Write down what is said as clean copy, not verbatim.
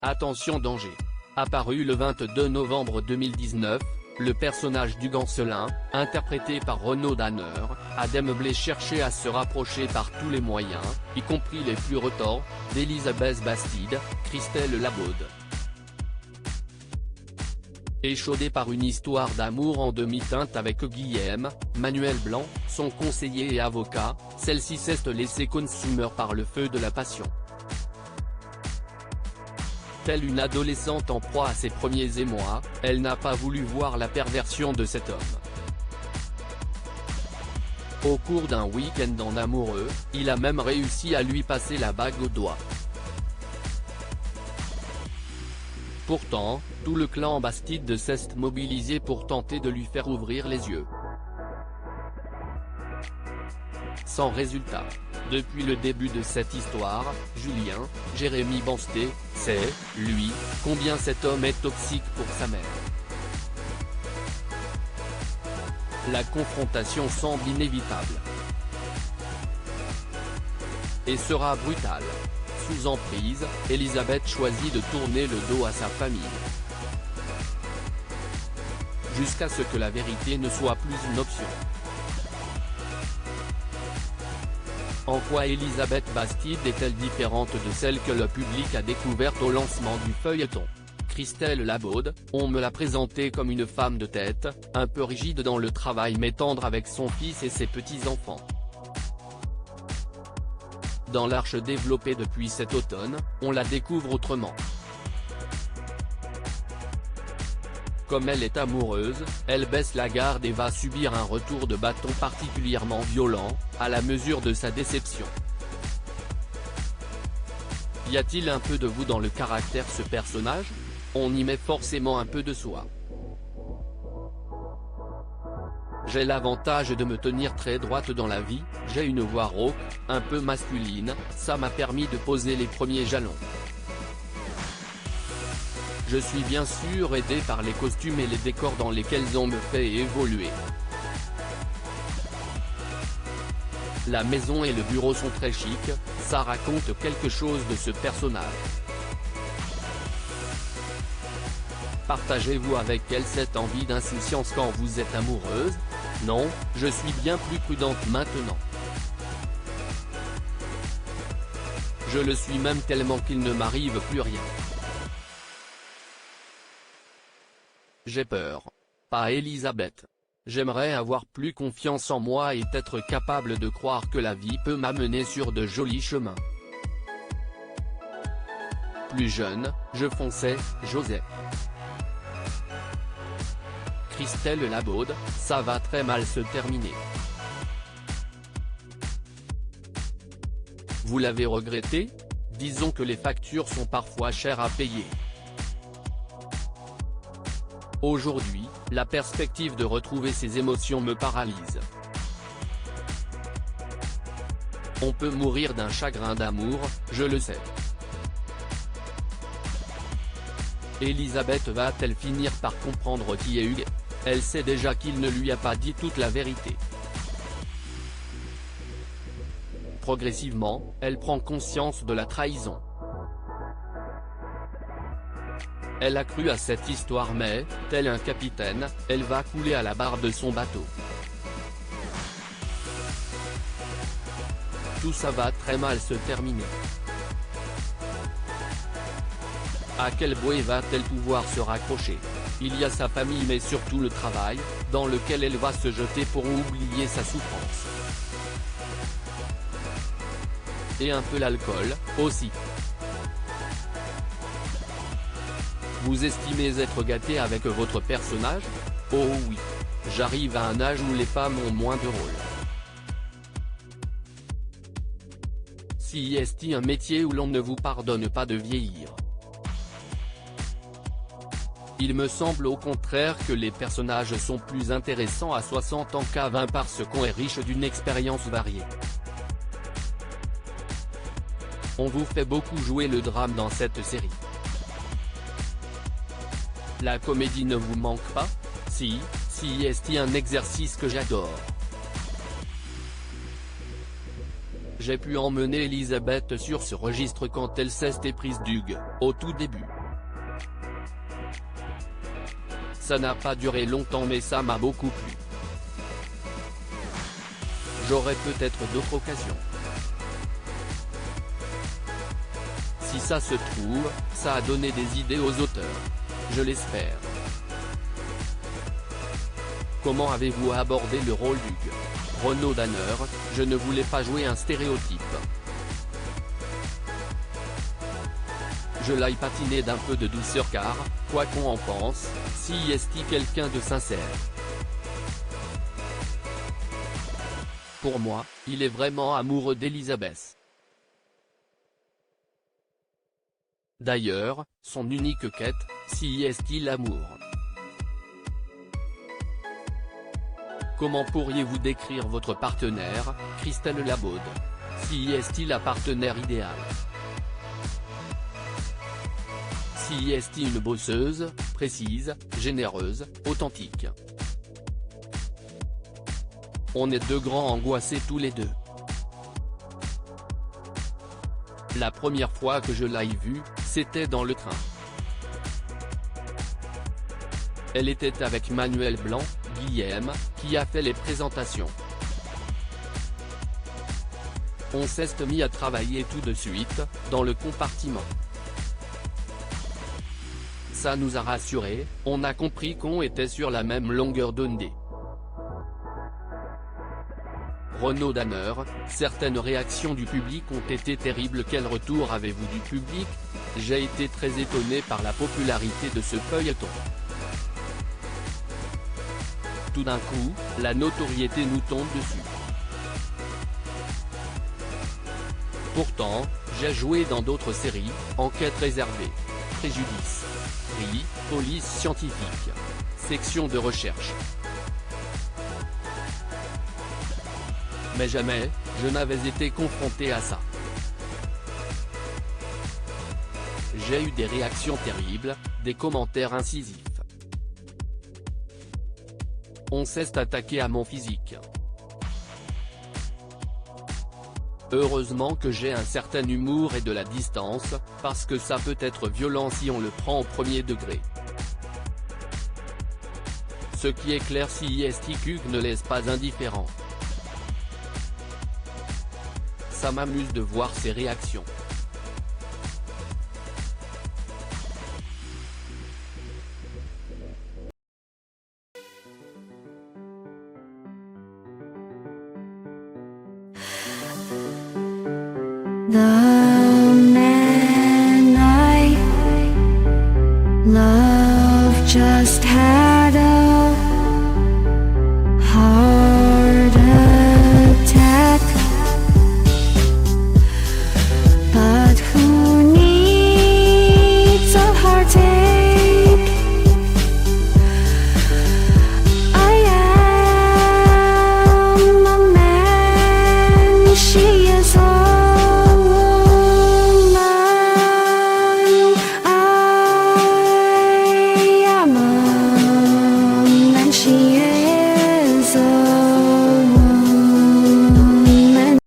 Attention danger. Apparu le 22 novembre 2019, le personnage du Gancelin, interprété par Renaud Danner, a démeublé cherché à se rapprocher par tous les moyens, y compris les plus retors, d'Elisabeth Bastide, Christelle Labaude. Échaudée par une histoire d'amour en demi-teinte avec Guillaume, Manuel Blanc, son conseiller et avocat, celle-ci s'est laissée consumer par le feu de la passion. Telle une adolescente en proie à ses premiers émois, elle n'a pas voulu voir la perversion de cet homme. Au cours d'un week-end en amoureux, il a même réussi à lui passer la bague au doigt. Pourtant, tout le clan Bastide s'est mobilisé pour tenter de lui faire ouvrir les yeux. Sans résultat. Depuis le début de cette histoire, Julien, Jérémy Bansté, sait, lui, combien cet homme est toxique pour sa mère. La confrontation semble inévitable. Et sera brutale. Sous emprise, Elisabeth choisit de tourner le dos à sa famille. Jusqu'à ce que la vérité ne soit plus une option. En quoi Elisabeth Bastide est-elle différente de celle que le public a découverte au lancement du feuilleton? Christelle Labaude, on me l'a présentée comme une femme de tête, un peu rigide dans le travail mais tendre avec son fils et ses petits-enfants. Dans l'arche développée depuis cet automne, on la découvre autrement. Comme elle est amoureuse, elle baisse la garde et va subir un retour de bâton particulièrement violent, à la mesure de sa déception. Y a-t-il un peu de vous dans le caractère ce personnage? On y met forcément un peu de soi. J'ai l'avantage de me tenir très droite dans la vie, j'ai une voix rauque, un peu masculine, ça m'a permis de poser les premiers jalons. Je suis bien sûr aidé par les costumes et les décors dans lesquels on me fait évoluer. La maison et le bureau sont très chics, ça raconte quelque chose de ce personnage. Partagez-vous avec elle cette envie d'insouciance quand vous êtes amoureuse? Non, je suis bien plus prudente maintenant. Je le suis même tellement qu'il ne m'arrive plus rien. J'ai peur. Pas Elisabeth. J'aimerais avoir plus confiance en moi et être capable de croire que la vie peut m'amener sur de jolis chemins. Plus jeune, je fonçais, j'osais. Christelle Labaude, ça va très mal se terminer. Vous l'avez regretté? Disons que les factures sont parfois chères à payer. Aujourd'hui, la perspective de retrouver ses émotions me paralyse. On peut mourir d'un chagrin d'amour, je le sais. Elisabeth va-t-elle finir par comprendre qui est Hugues? Elle sait déjà qu'il ne lui a pas dit toute la vérité. Progressivement, elle prend conscience de la trahison. Elle a cru à cette histoire mais, tel un capitaine, elle va couler à la barre de son bateau. Tout ça va très mal se terminer. À quel bouée va-t-elle pouvoir se raccrocher? Il y a sa famille mais surtout le travail, dans lequel elle va se jeter pour oublier sa souffrance. Et un peu l'alcool, aussi. Vous estimez être gâté avec votre personnage? Oh oui. J'arrive à un âge où les femmes ont moins de rôle. Si est-il un métier où l'on ne vous pardonne pas de vieillir? Il me semble au contraire que les personnages sont plus intéressants à 60 ans qu'à 20 parce qu'on est riche d'une expérience variée. On vous fait beaucoup jouer le drame dans cette série. La comédie ne vous manque pas? Si est un exercice que j'adore. J'ai pu emmener Elisabeth sur ce registre quand elle s'est prise d'Hugues, au tout début. Ça n'a pas duré longtemps mais ça m'a beaucoup plu. J'aurai peut-être d'autres occasions. Si ça se trouve, ça a donné des idées aux auteurs. Je l'espère. Comment avez-vous abordé le rôle d'Hugues? Renaud Danner, je ne voulais pas jouer un stéréotype. Je l'ai patiné d'un peu de douceur car, quoi qu'on en pense, si est quelqu'un de sincère. Pour moi, il est vraiment amoureux d'Elisabeth. D'ailleurs, son unique quête, si est-il l'amour. Comment pourriez-vous décrire votre partenaire, Christelle Labaude? Si est-il la partenaire idéale? Si est-il une bosseuse, précise, généreuse, authentique? On est deux grands angoissés tous les deux. La première fois que je l'ai vue, c'était dans le train. Elle était avec Manuel Blanc, Guillaume, qui a fait les présentations. On s'est mis à travailler tout de suite, dans le compartiment. Ça nous a rassurés, on a compris qu'on était sur la même longueur d'onde. Renaud Danner, certaines réactions du public ont été terribles. Quel retour avez-vous du public? J'ai été très étonné par la popularité de ce feuilleton. Tout d'un coup, la notoriété nous tombe dessus. Pourtant, j'ai joué dans d'autres séries, Enquête réservée, Préjudice, RI, Police scientifique, Section de recherche. Mais jamais, je n'avais été confronté à ça. J'ai eu des réactions terribles, des commentaires incisifs. On s'est attaqué à mon physique. Heureusement que j'ai un certain humour et de la distance, parce que ça peut être violent si on le prend au premier degré. Ce qui est clair, si Hugues ne laisse pas indifférent. Ça m'amuse de voir ses réactions. 나